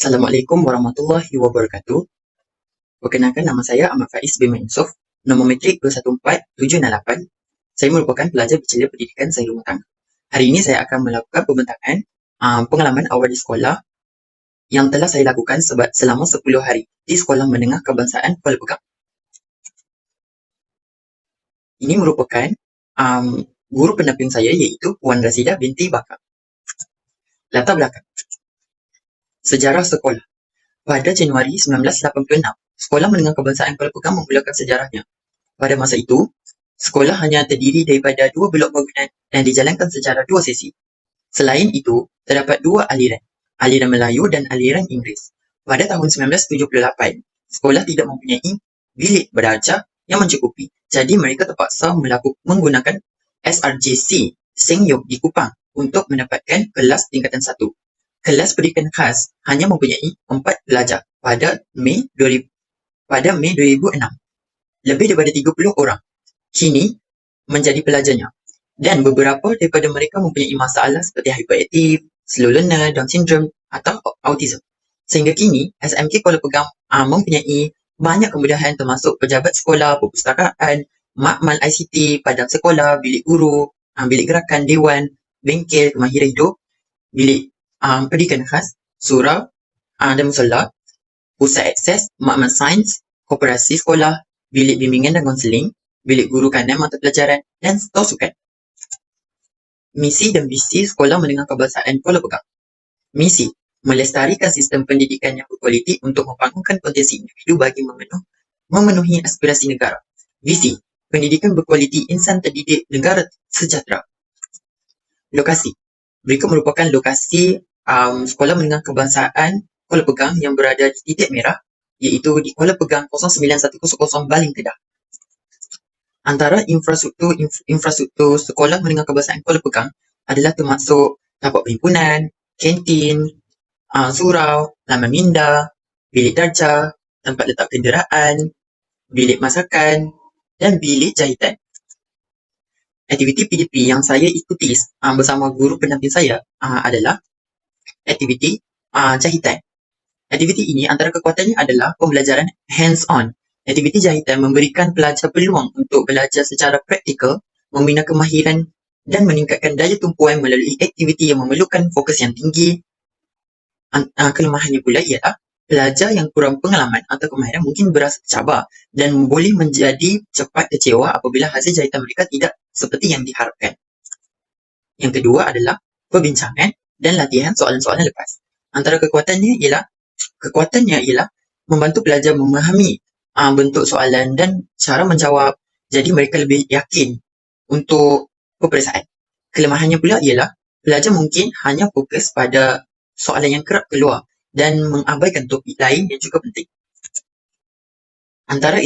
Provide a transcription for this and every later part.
Assalamualaikum warahmatullahi wabarakatuh. Perkenalkan, nama saya Ahmad Faiz bin Yusof, nombor matrik 214-768. Saya merupakan pelajar bercelia pendidikan sains rumah tangga. Hari ini saya akan melakukan pembentangan pengalaman awal di sekolah yang telah saya lakukan selama 10 hari di Sekolah Menengah Kebangsaan Kuala Pegang. Ini merupakan guru pendamping saya iaitu Puan Rasidah binti Bakar. Latar belakang sejarah sekolah. Pada Januari 1986, Sekolah Menengah Kebangsaan Kuala Pegang memulakan sejarahnya. Pada masa itu, sekolah hanya terdiri daripada 2 blok bangunan dan dijalankan secara 2 sesi. Selain itu, terdapat 2 aliran, aliran Melayu dan aliran Inggeris. Pada tahun 1978, sekolah tidak mempunyai bilik belajar yang mencukupi, jadi mereka terpaksa menggunakan SRJC Sengyok di Kupang untuk mendapatkan kelas tingkatan 1. Kelas pendidikan khas hanya mempunyai 4 pelajar pada Mei 2006. Lebih daripada 30 orang kini menjadi pelajarnya, dan beberapa daripada mereka mempunyai masalah seperti hyperaktif, slow learner, Down syndrome atau autism. Sehingga kini, SMK Kuala Pegang mempunyai banyak kemudahan termasuk pejabat sekolah, perpustakaan, makmal ICT, padang sekolah, bilik guru, bilik gerakan, dewan, bengkel, kemahiran hidup, bilik pendidikan khas, surau dan musola, pusat akses, makmal sains, koperasi sekolah, bilik bimbingan dan konseling, bilik guru kanan mata pelajaran, dan stor sukan. Misi dan visi Sekolah Menengah Kebangsaan Kuala Pegang. Misi, melestarikan sistem pendidikan yang berkualiti untuk membangunkan potensi individu bagi memenuhi aspirasi negara. Visi, pendidikan berkualiti, insan terdidik, negara sejahtera. Lokasi, berikut merupakan lokasi Sekolah Menengah Kebangsaan Kuala Pegang yang berada di titik merah, iaitu di Kuala Pegang 09100 Baling Kedah. Antara infrastruktur Sekolah Menengah Kebangsaan Kuala Pegang adalah termasuk tapak perhimpunan, kantin, surau, laman minda, bilik darjah, tempat letak kenderaan, bilik masakan, dan bilik jahitan. Aktiviti PDP yang saya ikuti bersama guru pendamping saya adalah aktiviti jahitan. Aktiviti ini antara kekuatannya adalah pembelajaran hands-on. Aktiviti jahitan memberikan pelajar peluang untuk belajar secara praktikal, membina kemahiran dan meningkatkan daya tumpuan melalui aktiviti yang memerlukan fokus yang tinggi. Kelemahannya pula ialah pelajar yang kurang pengalaman atau kemahiran mungkin berasa tercabar dan boleh menjadi cepat kecewa apabila hasil jahitan mereka tidak seperti yang diharapkan. Yang kedua adalah perbincangan dan latihan soalan-soalan lepas. Antara kekuatannya ialah membantu pelajar memahami bentuk soalan dan cara menjawab, jadi mereka lebih yakin untuk peperiksaan. Kelemahannya pula ialah pelajar mungkin hanya fokus pada soalan yang kerap keluar dan mengabaikan topik lain yang juga penting. Antara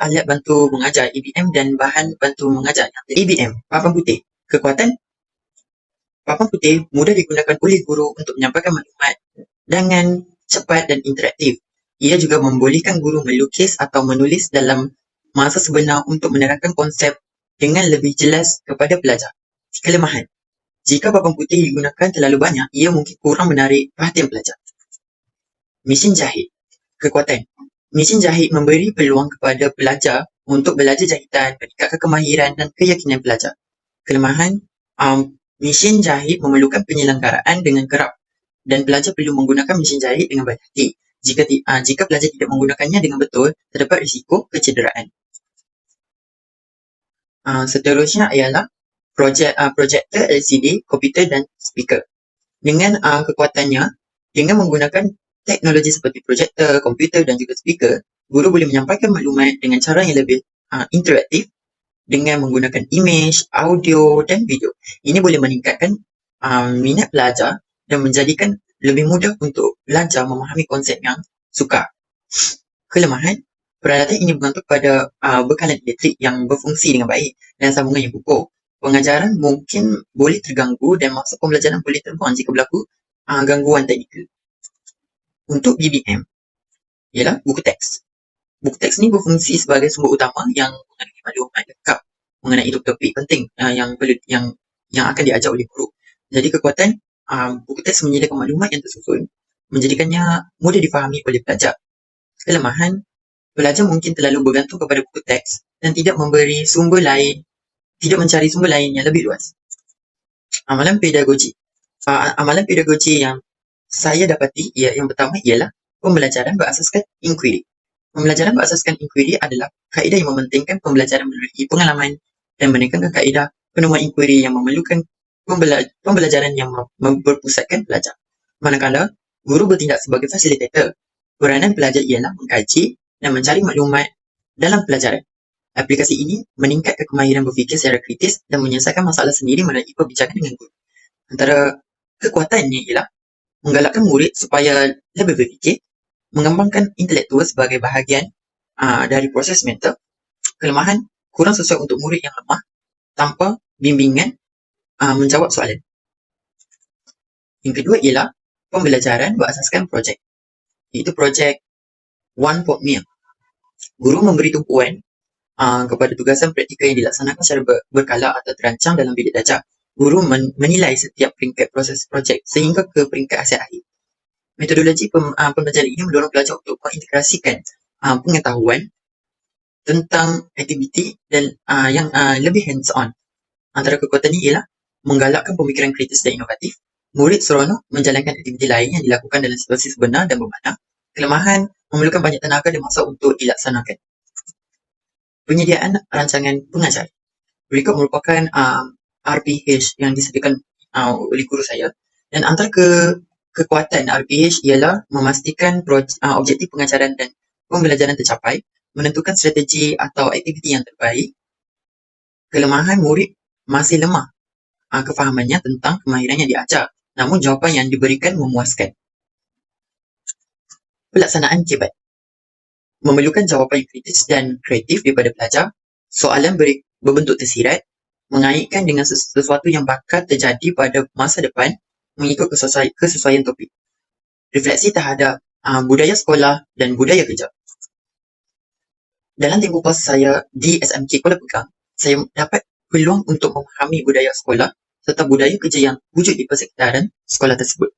alat bantu mengajar EBM dan bahan bantu mengajar. EBM, papan putih. Kekuatan papan putih mudah digunakan oleh guru untuk menyampaikan maklumat dengan cepat dan interaktif. Ia juga membolehkan guru melukis atau menulis dalam masa sebenar untuk menerangkan konsep dengan lebih jelas kepada pelajar. Kelemahan, jika papan putih digunakan terlalu banyak, ia mungkin kurang menarik perhatian pelajar. Mesin jahit. Kekuatan, mesin jahit memberi peluang kepada pelajar untuk belajar jahitan, meningkatkan kemahiran dan keyakinan pelajar. Kelemahan, mesin jahit memerlukan penyelenggaraan dengan kerap dan pelajar perlu menggunakan mesin jahit dengan berhati-hati. Jika pelajar tidak menggunakannya dengan betul, terdapat risiko kecederaan. Seterusnya ialah projektor LCD, komputer dan speaker. Dengan kekuatannya, dengan menggunakan teknologi seperti projektor, komputer dan juga speaker, guru boleh menyampaikan maklumat dengan cara yang lebih interaktif dengan menggunakan imej, audio dan video. Ini boleh meningkatkan minat pelajar dan menjadikan lebih mudah untuk belajar memahami konsep yang sukar. Kelemahan, peralatan ini bergantung pada bekalan elektrik yang berfungsi dengan baik dan sambungan yang kukuh. Pengajaran mungkin boleh terganggu dan masa pembelajaran boleh terbuang jika berlaku gangguan teknikal. Untuk BBM, ialah buku teks. Buku teks ni berfungsi sebagai sumber utama yang mengandungi maklumat lengkap mengenai topik penting yang akan diajar oleh guru. Jadi kekuatan buku teks menyediakan maklumat yang tersusun menjadikannya mudah difahami oleh pelajar. Kelemahan, pelajar mungkin terlalu bergantung kepada buku teks dan tidak mencari sumber lain yang lebih luas. Amalan pedagogi yang saya dapati yang pertama ialah pembelajaran berasaskan inquiry. Pembelajaran berasaskan inquiry adalah kaedah yang mementingkan pembelajaran melalui pengalaman dan menekankan kaedah penemuan inquiry yang memerlukan pembelajaran yang berpusatkan pelajar. Manakala guru bertindak sebagai fasilitator, peranan pelajar ialah mengkaji dan mencari maklumat dalam pelajaran. Aplikasi ini meningkatkan kemahiran berfikir secara kritis dan menyelesaikan masalah sendiri melalui perbincangan dengan guru. Antara kekuatannya ialah menggalakkan murid supaya lebih berfikir, mengembangkan intelektual sebagai bahagian dari proses mental. Kelemahan, kurang sesuai untuk murid yang lemah tanpa bimbingan menjawab soalan. Yang kedua ialah pembelajaran berasaskan projek, iaitu projek One Pot Meal. Guru memberi tumpuan kepada tugasan praktikal yang dilaksanakan secara berkala atau terancang dalam bilik darjah. Guru menilai setiap peringkat proses projek sehingga ke peringkat hasil akhir. Metodologi pembelajaran ini mendorong pelajar untuk mengintegrasikan pengetahuan tentang aktiviti dan yang lebih hands-on. Antara kekuatannya ialah menggalakkan pemikiran kritis dan inovatif. Murid seronok menjalankan aktiviti lain yang dilakukan dalam situasi sebenar dan bermakna. Kelemahan, memerlukan banyak tenaga dan masa untuk dilaksanakan. Penyediaan rancangan pengajar. Berikut merupakan RPH yang disediakan oleh guru saya, dan antara kekuatan RPH ialah memastikan objektif pengajaran dan pembelajaran tercapai, menentukan strategi atau aktiviti yang terbaik. Kelemahan, murid masih lemah kefahamannya tentang kemahiran yang diajar, namun jawapan yang diberikan memuaskan. Pelaksanaan kibat memerlukan jawapan yang kritis dan kreatif daripada pelajar. Soalan berbentuk tersirat, mengaitkan dengan sesuatu yang bakal terjadi pada masa depan mengikut kesesuaian topik. Refleksi terhadap budaya sekolah dan budaya kerja. Dalam tempoh pas saya di SMK Kuala Pegang, saya dapat peluang untuk memahami budaya sekolah serta budaya kerja yang wujud di persekitaran sekolah tersebut.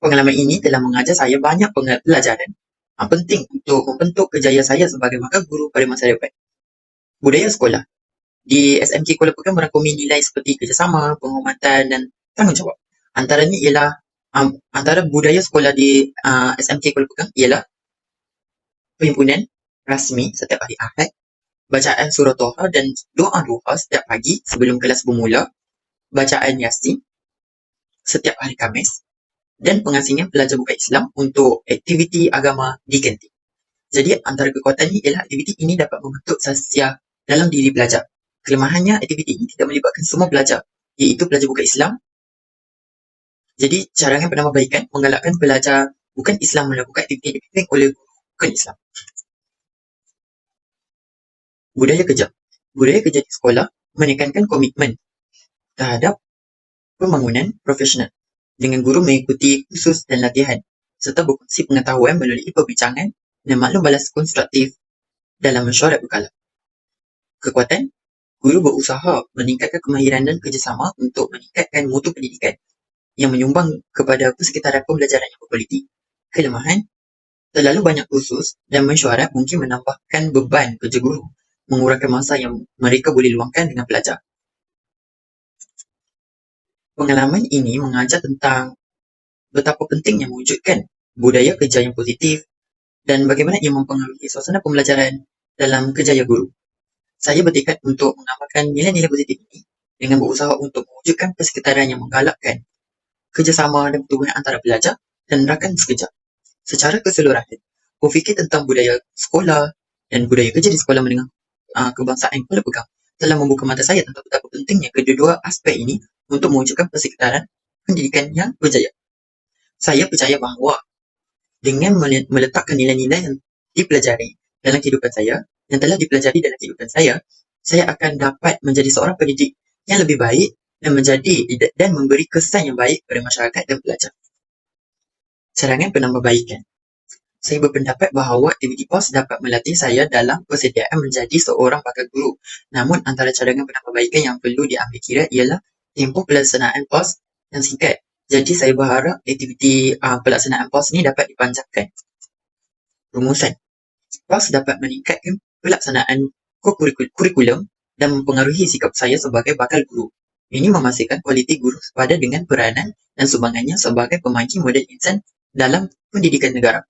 Pengalaman ini telah mengajar saya banyak pelajaran penting untuk membentuk kejayaan saya sebagai bakal guru pada masa depan. Budaya sekolah di SMK Kuala Pegang merangkumi nilai seperti kerjasama, penghormatan dan tanggungjawab. Antaranya ialah antara budaya sekolah di SMK Kuala Pegang ialah perhimpunan rasmi setiap hari Ahad, bacaan surah Toha dan doa-doa setiap pagi sebelum kelas bermula, bacaan Yasin setiap hari Khamis, dan pengasingan pelajar bukan Islam untuk aktiviti agama di kantin. Jadi antara kekuatannya ialah aktiviti ini dapat membentuk sastia dalam diri pelajar. Kelemahannya, aktiviti ini tidak melibatkan semua pelajar, iaitu pelajar bukan Islam. Jadi carangan penambahbaikan menggalakkan pelajar bukan Islam melakukan aktiviti yang dipimpin oleh guru bukan Islam. Budaya kerja. Budaya kerja di sekolah menekankan komitmen terhadap pembangunan profesional dengan guru mengikuti kursus dan latihan serta berkongsi pengetahuan melalui perbincangan dan maklum balas konstruktif dalam mesyuarat berkala. Kekuatan, guru berusaha meningkatkan kemahiran dan kerjasama untuk meningkatkan mutu pendidikan yang menyumbang kepada persekitaran pembelajaran yang berkualiti. Kelemahan, terlalu banyak kursus dan mesyuarat mungkin menambahkan beban kerja guru, mengurangkan masa yang mereka boleh luangkan dengan pelajar. Pengalaman ini mengajar tentang betapa pentingnya mewujudkan budaya kerja yang positif dan bagaimana ia mempengaruhi suasana pembelajaran dalam kerjaya guru. Saya bertekad untuk menambahkan nilai-nilai positif ini dengan berusaha untuk mewujudkan persekitaran yang menggalakkan kerjasama dan pertubuhan antara pelajar dan rakan sekerja. Secara keseluruhan, berfikir tentang budaya sekolah dan budaya kerja di sekolah menengah kebangsaan Kuala Pegang telah membuka mata saya tentang betapa pentingnya kedua-dua aspek ini untuk mewujudkan persekitaran pendidikan yang berjaya. Saya percaya bahawa dengan meletakkan nilai-nilai yang dipelajari dalam kehidupan saya, yang telah dipelajari dalam kehidupan saya akan dapat menjadi seorang pendidik yang lebih baik dan memberi kesan yang baik kepada masyarakat dan pelajar. Carangan penambahbaikan. Saya berpendapat bahawa aktiviti PAS dapat melatih saya dalam persediaan menjadi seorang bakal guru. Namun antara cadangan penambahbaikan yang perlu diambil kira ialah tempoh pelaksanaan PAS yang singkat Jadi saya berharap aktiviti pelaksanaan PAS ni dapat dipanjangkan. Rumusan. PAS dapat meningkatkan pelaksanaan kurikulum dan mempengaruhi sikap saya sebagai bakal guru. Ini memastikan kualiti guru sepadan dengan peranan dan sumbangannya sebagai pemangkin modal insan dalam pendidikan negara.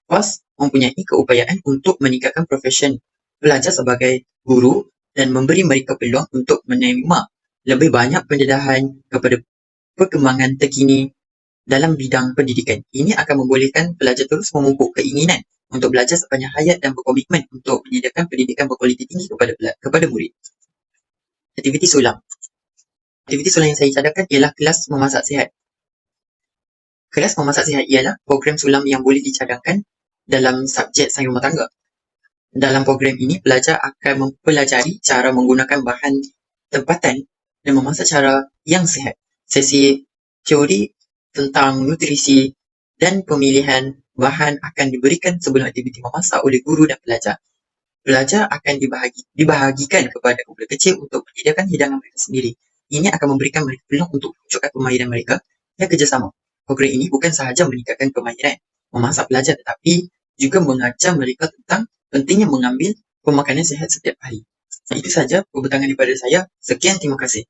PAS mempunyai keupayaan untuk meningkatkan profesion pelajar sebagai guru dan memberi mereka peluang untuk menerima lebih banyak pendedahan kepada perkembangan terkini dalam bidang pendidikan. Ini akan membolehkan pelajar terus memupuk keinginan untuk belajar sepanjang hayat dan berkomitmen untuk menyediakan pendidikan berkualiti tinggi kepada murid. Aktiviti sulam. Aktiviti sulam yang saya cadangkan ialah kelas memasak sihat. Kelas memasak sihat ialah program sulam yang boleh dicadangkan dalam subjek sains rumah tangga. Dalam program ini, pelajar akan mempelajari cara menggunakan bahan tempatan dan memasak cara yang sihat. Sesi teori tentang nutrisi dan pemilihan bahan akan diberikan sebelum aktiviti memasak oleh guru dan pelajar. Pelajar akan dibahagikan kepada kumpulan kecil untuk menyediakan hidangan mereka sendiri. Ini akan memberikan mereka peluang untuk menunjukkan kemahiran mereka dan kerjasama. Program ini bukan sahaja meningkatkan kemahiran memasak pelajar, tetapi juga mengajar mereka tentang pentingnya mengambil pemakanan sihat setiap hari. Itu saja pembentangan daripada saya. Sekian, terima kasih.